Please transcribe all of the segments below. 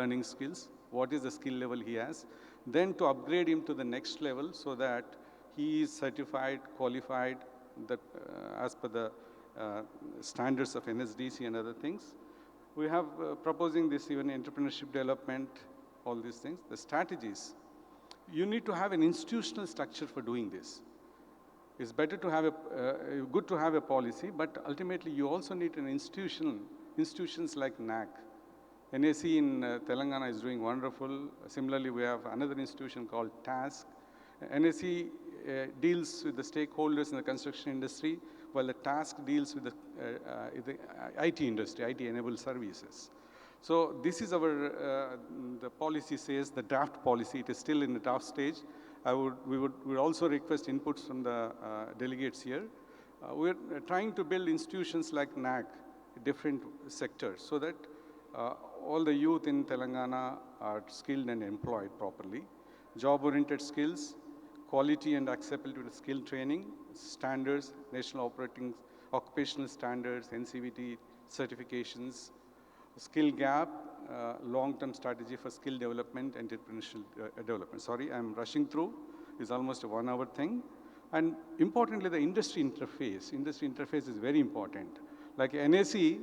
learning skills, what is the skill level he has, then to upgrade him to the next level so that he is certified, qualified as per the standards of NSDC and other things. We have proposing this even entrepreneurship development, all these things. The strategies, you need to have an institutional structure for doing this. It's better to have good to have a policy, but ultimately you also need an institutions like NAC. NAC in Telangana is doing wonderful. Similarly, we have another institution called TASK. NAC deals with the stakeholders in the construction industry, while the TASK deals with the IT industry, IT-enabled services. So this is our, the policy says, the draft policy. It is still in the draft stage. We would also request inputs from the delegates here. We're trying to build institutions like NAC, different sectors, so that all the youth in Telangana are skilled and employed properly. Job-oriented skills, quality and acceptability to skill training, standards, national occupational standards, NCVT certifications, skill gap, long-term strategy for skill development and entrepreneurial development. Sorry, I'm rushing through. It's almost a 1 hour thing. And importantly, the industry interface. Industry interface is very important. Like NAC,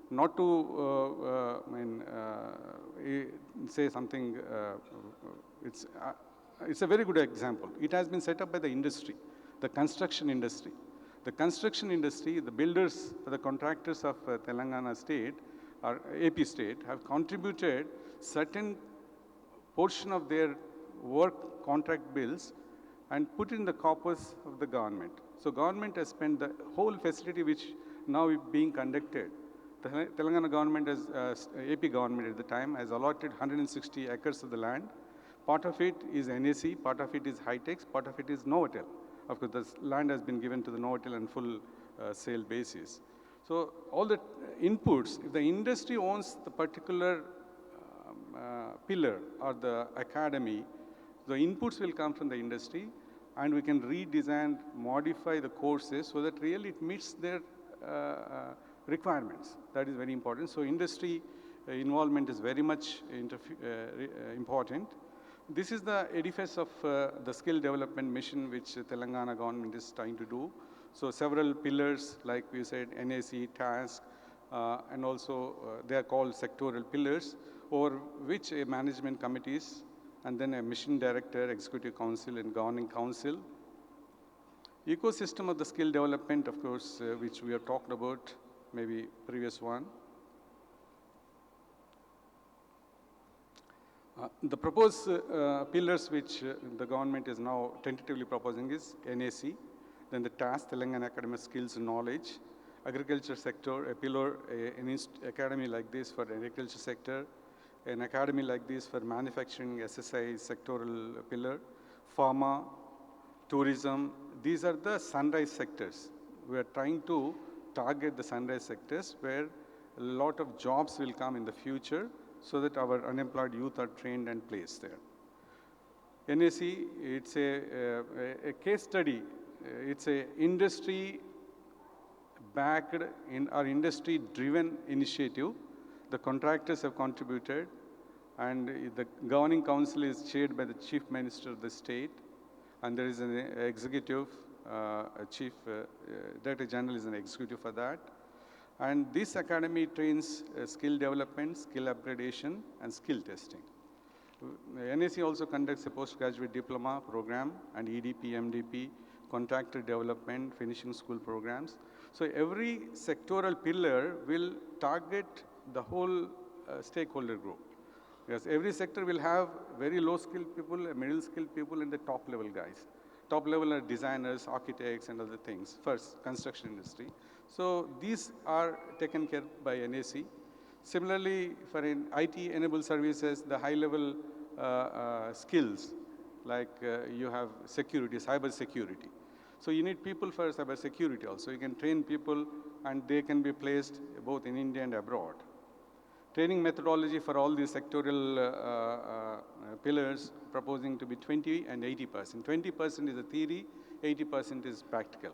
not to say something, it's a very good example. It has been set up by the industry, the construction industry. The construction industry, the builders, the contractors of Telangana state, or AP state, have contributed certain portion of their work contract bills and put in the coffers of the government. So government has spent the whole facility which now is being conducted. The Telangana government, AP government at the time, has allotted 160 acres of the land. Part of it is NAC, part of it is High-Tech, part of it is Novotel. Of course, the land has been given to the Novotel on full sale basis. So all the inputs, if the industry owns the particular pillar or the academy, the inputs will come from the industry, and we can redesign, modify the courses so that really it meets their requirements. That is very important. So industry involvement is very much important. This is the edifice of the skill development mission which Telangana government is trying to do. So several pillars, like we said, NAC, TASK, and also they are called sectoral pillars, over which a management committees, and then a mission director, executive council, and governing council. Ecosystem of the skill development, of course, which we have talked about, maybe previous one. The proposed pillars which the government is now tentatively proposing is NAC, then the TASK, Telangana Academic Skills and Knowledge, agriculture sector, a pillar, an academy like this for the agriculture sector, an academy like this for manufacturing, SSI sectoral pillar, pharma, tourism. These are the sunrise sectors. We are trying to target the sunrise sectors where a lot of jobs will come in the future, so that our unemployed youth are trained and placed there. NAC, it's a case study. It's a industry-backed or industry-driven initiative. The contractors have contributed, and the governing council is chaired by the chief minister of the state, and there is an executive, chief director general is an executive for that. And this academy trains skill development, skill upgradation, and skill testing. NAC also conducts a postgraduate diploma program and EDP, MDP, contractor development, finishing school programs. So every sectoral pillar will target the whole stakeholder group. Because every sector will have very low skilled people, middle skilled people, and the top level guys. Top level are designers, architects, and other things, first construction industry. So these are taken care by NAC. Similarly, for IT-enabled services, the high-level skills, like you have security, cyber security. So you need people for cyber security also. You can train people, and they can be placed both in India and abroad. Training methodology for all these sectoral pillars proposing to be 20 and 80%. 20% is a theory, 80% is practical.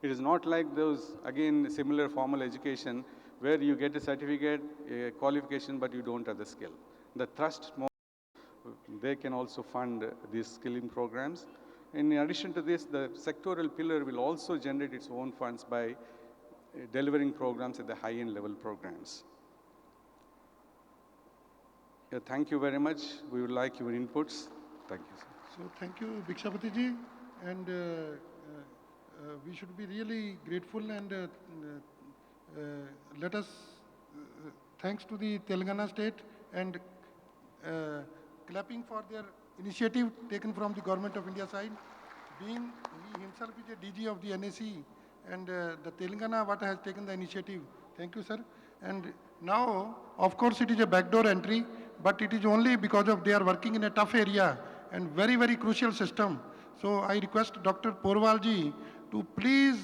It is not like those, again, similar formal education where you get a certificate, a qualification, but you don't have the skill. the trust more, they can also fund these skilling programs. In addition to this, the sectoral pillar will also generate its own funds by delivering programs at the high-end level programs. Thank you very much. We would like your inputs. Thank you, sir. So thank you, Bhikshapati ji, and we should be really grateful and let us, thanks to the Telangana state and clapping for their initiative taken from the Government of India side, being he himself is a DG of the NAC and the Telangana what has taken the initiative. Thank you, sir. And now, of course, it is a backdoor entry, but it is only because of they are working in a tough area and very, very crucial system. So I request Dr. Porwalji to please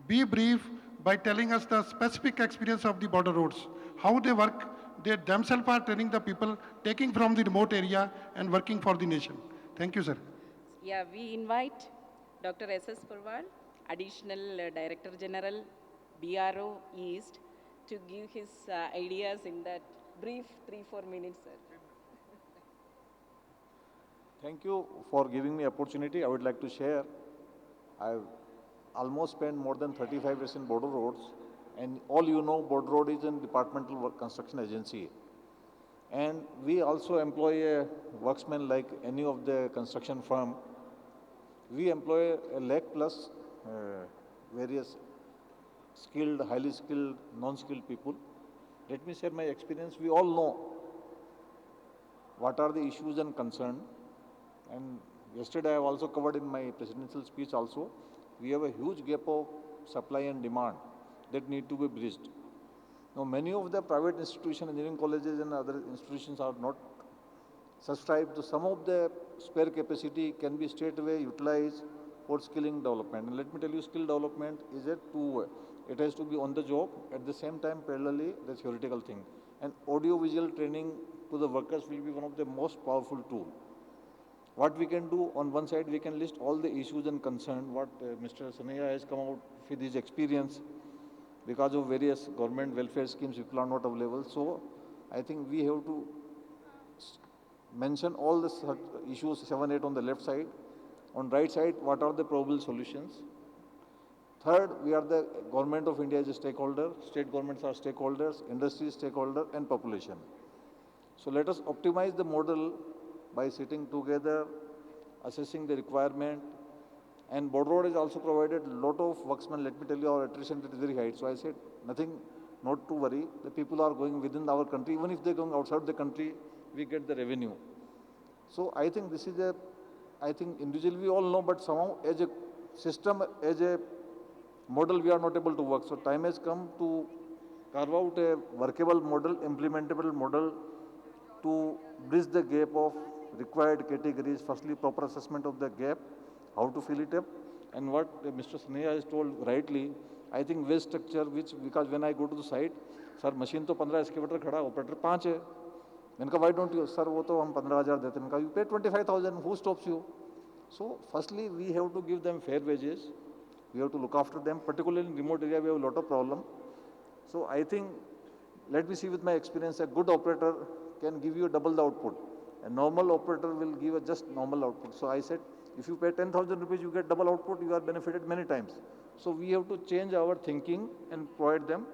be brief by telling us the specific experience of the border roads, how they work. They themselves are training the people, taking from the remote area and working for the nation. Thank you, sir. Yeah, we invite Dr. S.S. Purwal, Additional Director General, BRO East, to give his ideas in that brief 3-4 minutes, sir. Thank you for giving me opportunity. I would like to share. I've almost spent more than 35 years in border roads, and all you know, border road is a departmental work construction agency. And we also employ a worksman like any of the construction firm. We employ a lakh plus various skilled, highly skilled, non-skilled people. Let me share my experience. We all know what are the issues and concerns. And yesterday I have also covered in my presidential speech also, we have a huge gap of supply and demand that need to be bridged. Now many of the private institutions, engineering colleges and other institutions are not subscribed to some of the spare capacity can be straight away utilized for skilling development. And let me tell you, skill development is a two-way. It has to be on the job, at the same time parallelly the theoretical thing. And audio-visual training to the workers will be one of the most powerful tools. What we can do, on one side, we can list all the issues and concerns, what Mr. Saneha has come out with his experience. Because of various government welfare schemes, people are not available. So, I think we have to mention all the issues, 7, 8 on the left side. On right side, what are the probable solutions? Third, we are the government of India is a stakeholder, state governments are stakeholders, industry stakeholder, and population. So let us optimize the model by sitting together, assessing the requirement, and border road is also provided a lot of worksmen. Let me tell you, our attrition rate is very high. So I said, nothing, not to worry. The people are going within our country. Even if they're going outside the country, we get the revenue. So I think this is a, I think individually we all know, but somehow as a system, as a model, we are not able to work. So time has come to carve out a workable model, implementable model to bridge the gap of required categories. Firstly, proper assessment of the gap, how to fill it up, and what Mr. Sneha has told rightly, I think waste structure, which, because when I go to the site, sir, machine to 15 excavator khada, operator 5 hai. मैंने कहा, why don't you, sir, वो तो हम 15,000 देते हैं, you pay 25,000, who stops you? So, firstly, we have to give them fair wages, we have to look after them, particularly in remote area, we have a lot of problem. So, I think, let me see with my experience, a good operator can give you double the output. A normal operator will give a just normal output. So I said, if you pay 10,000 rupees, you get double output, you are benefited many times. So we have to change our thinking and provide them.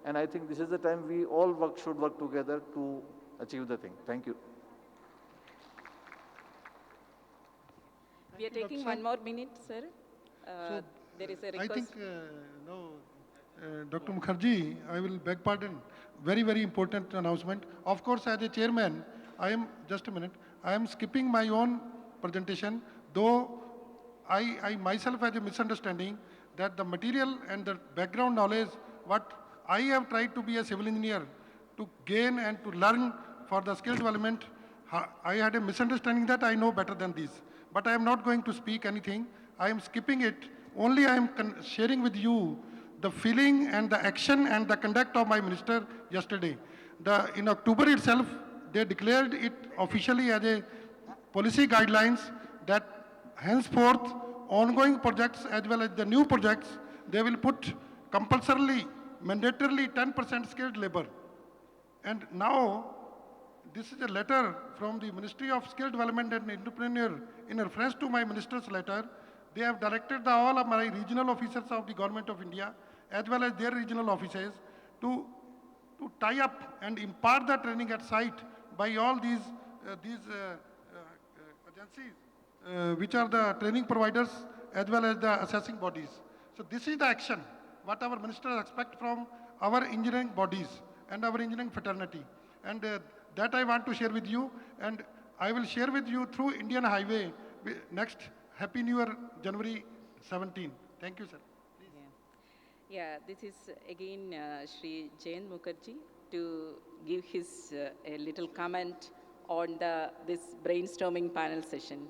And I think this is the time we all should work together to achieve the thing. Thank you. We are taking one more minute, sir. So, there is a request. I think, Dr. Mukherjee, I will beg pardon. Very, very important announcement. Of course, as a chairman, I am, just a minute, I am skipping my own presentation, though I myself have a misunderstanding that the material and the background knowledge, what I have tried to be a civil engineer, to gain and to learn for the skill development, I had a misunderstanding that I know better than this. But I am not going to speak anything. I am skipping it. Only I am sharing with you the feeling and the action and the conduct of my minister yesterday. In October itself, they declared it officially as a policy guidelines that henceforth ongoing projects as well as the new projects, they will put compulsorily, mandatorily 10% skilled labor. And now this is a letter from the Ministry of Skill Development and Entrepreneur in reference to my minister's letter. They have directed all of my regional officers of the Government of India as well as their regional offices to tie up and impart the training at site by all these agencies, which are the training providers as well as the assessing bodies. So this is the action, what our ministers expect from our engineering bodies and our engineering fraternity. And that I want to share with you, and I will share with you through Indian Highway next Happy New Year, January 17. Thank you, sir. Yeah, this is again Shri Jain Mukherjee to give his a little comment on this brainstorming panel session.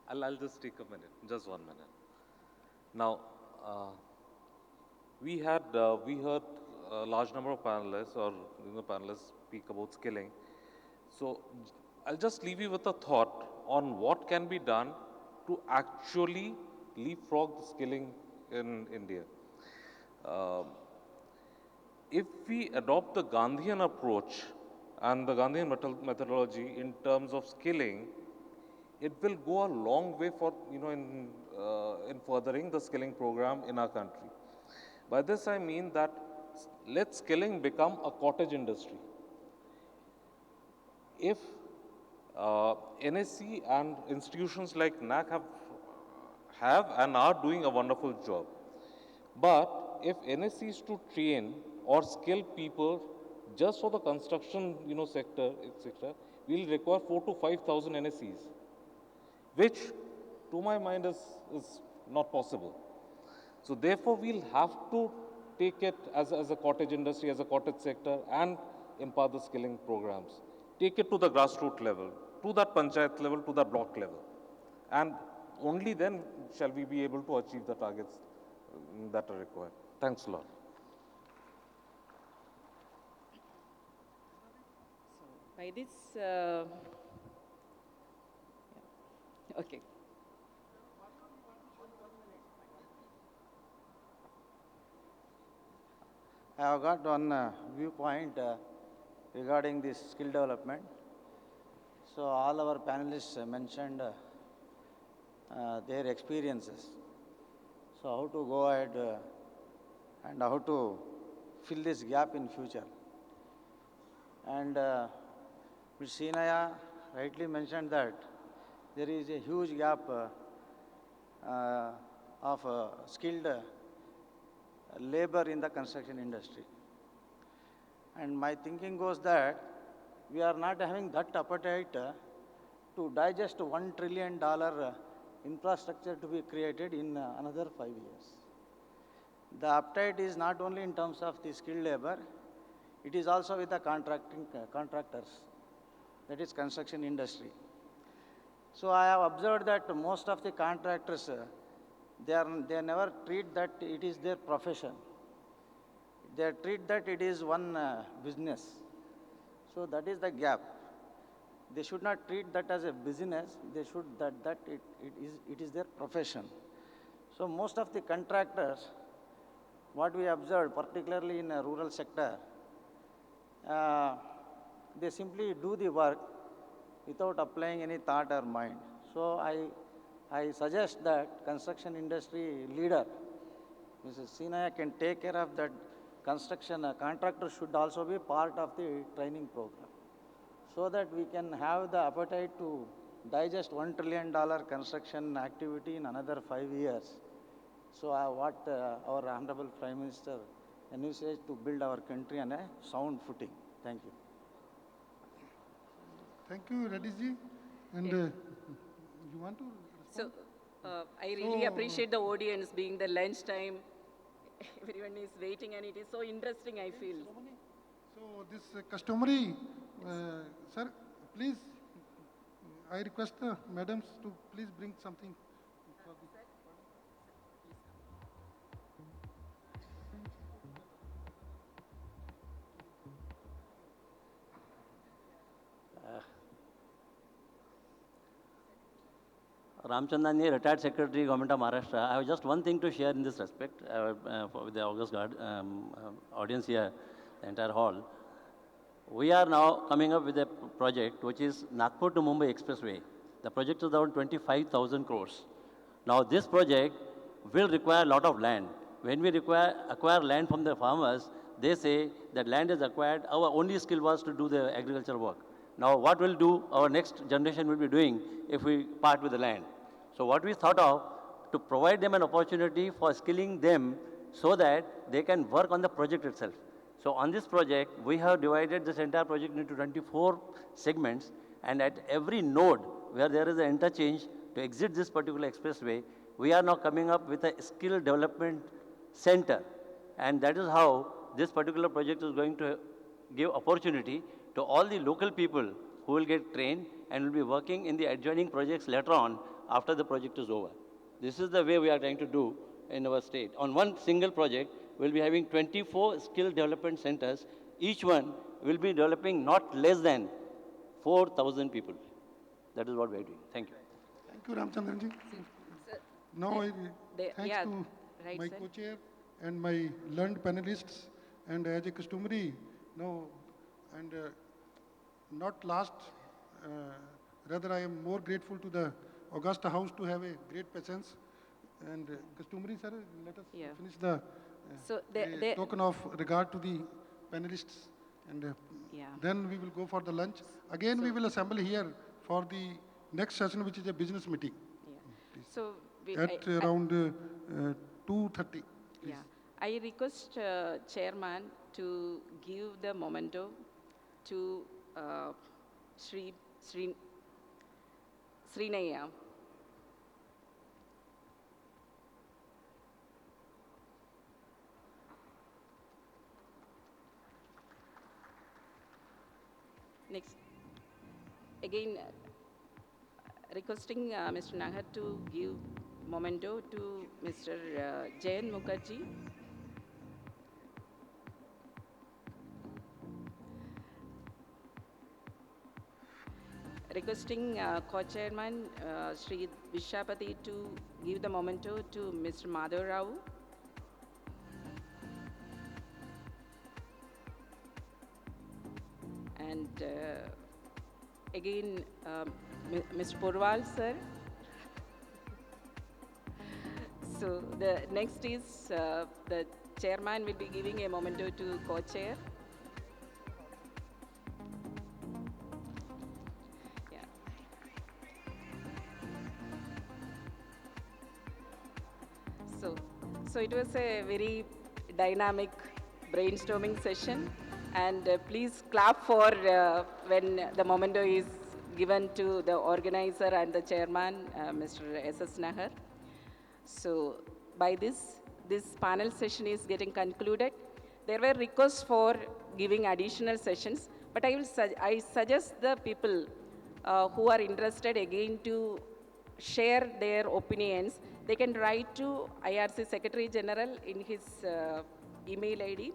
I'll just take a minute, just 1 minute. Now, we heard a large number of panelists or panelists speak about skilling. So I'll just leave you with a thought on what can be done to actually leapfrog the skilling in India. If we adopt the Gandhian approach and the Gandhian methodology in terms of skilling, it will go a long way for in furthering the skilling program in our country. By this I mean that let skilling become a cottage industry. If NSC and institutions like NAC have and are doing a wonderful job, but if NSC is to train or skill people just for the construction sector, etc., we'll require 4,000 to 5,000 NSCs, which to my mind is not possible. So therefore, we'll have to take it as a cottage industry, as a cottage sector, and impart the skilling programs. Take it to the grassroots level, to that panchayat level, to that block level. And only then shall we be able to achieve the targets that are required. Thanks a lot. So by this, okay. I have got one viewpoint regarding this skill development. So all our panelists mentioned their experiences. So how to go ahead and how to fill this gap in future. And Ms. Sinaya rightly mentioned that there is a huge gap of skilled labor in the construction industry. And my thinking goes that we are not having that appetite to digest $1 trillion infrastructure to be created in another 5 years. The appetite is not only in terms of the skilled labor, it is also with the contractors, that is construction industry. So I have observed that most of the contractors, they never treat that it is their profession. They treat that it is one business. So that is the gap. They should not treat that as a business. They should that it is their profession. So most of the contractors, what we observed, particularly in a rural sector, they simply do the work without applying any thought or mind. So I suggest that construction industry leader, Mrs. Sinaya, can take care of that construction. Contractors should also be part of the training program, so that we can have the appetite to digest $1 trillion construction activity in another 5 years. So what our Honorable Prime Minister envisaged to build our country on a sound footing. Thank you. Thank you, Reddy ji. And you want to respond? So I really appreciate the audience being the lunchtime. Everyone is waiting and it is so interesting, I feel. So this customary, sir, please, I request the madams to please bring something. For the Ramchandani, retired Secretary, Government of Maharashtra. I have just one thing to share in this respect with the August audience here. the entire hall. We are now coming up with a project which is Nagpur to Mumbai Expressway. The project is around 25,000 crores. Now this project will require a lot of land. When we acquire land from the farmers, they say that land is acquired, our only skill was to do the agriculture work. Now what will do, our next generation will be doing if we part with the land. So what we thought of, to provide them an opportunity for skilling them so that they can work on the project itself. So on this project, we have divided this entire project into 24 segments, and at every node where there is an interchange to exit this particular expressway, we are now coming up with a skill development center. And that is how this particular project is going to give opportunity to all the local people who will get trained and will be working in the adjoining projects later on after the project is over. This is the way we are trying to do in our state. On one single project, we'll be having 24 skill development centers. Each one will be developing not less than 4,000 people. That is what we are doing. Thank you. Thank you, Ramchandranji. Sir, Now, thanks yeah, to right, my sir. co-chair and my learned panelists, and as a customary, now, and not last, rather I am more grateful to the Augusta House to have a great patience. And customary, sir, let us Yeah. finish the So token of regard to the panelists, and Yeah. then we will go for the lunch. Again, we will assemble here for the next session, which is a business meeting Yeah. So we, at around 2:30. yeah, I request chairman to give the memento to Srinaya. Next, again, requesting Mr. Nahar to give memento to Mr. Jayan Mukherjee. Requesting co-chairman Sri Vishapati to give the memento to Mr. Madhav Rao. And again, Mr. Purwal, sir. So the next is the chairman will be giving a memento to co-chair. Yeah. So it was a very dynamic brainstorming session. And please clap for when the memento is given to the organizer and the chairman, Mr. S.S. Nahar. So by this panel session is getting concluded. There were requests for giving additional sessions, but I suggest the people who are interested again to share their opinions. They can write to IRC Secretary General in his email ID,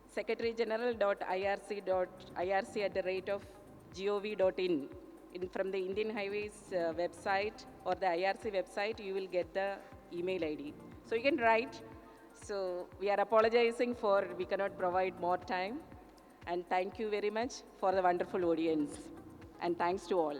secretary-general.irc@gov.in. From the Indian Highways website or the IRC website, you will get the email ID. So you can write. So we are apologizing for we cannot provide more time. And thank you very much for the wonderful audience. And thanks to all.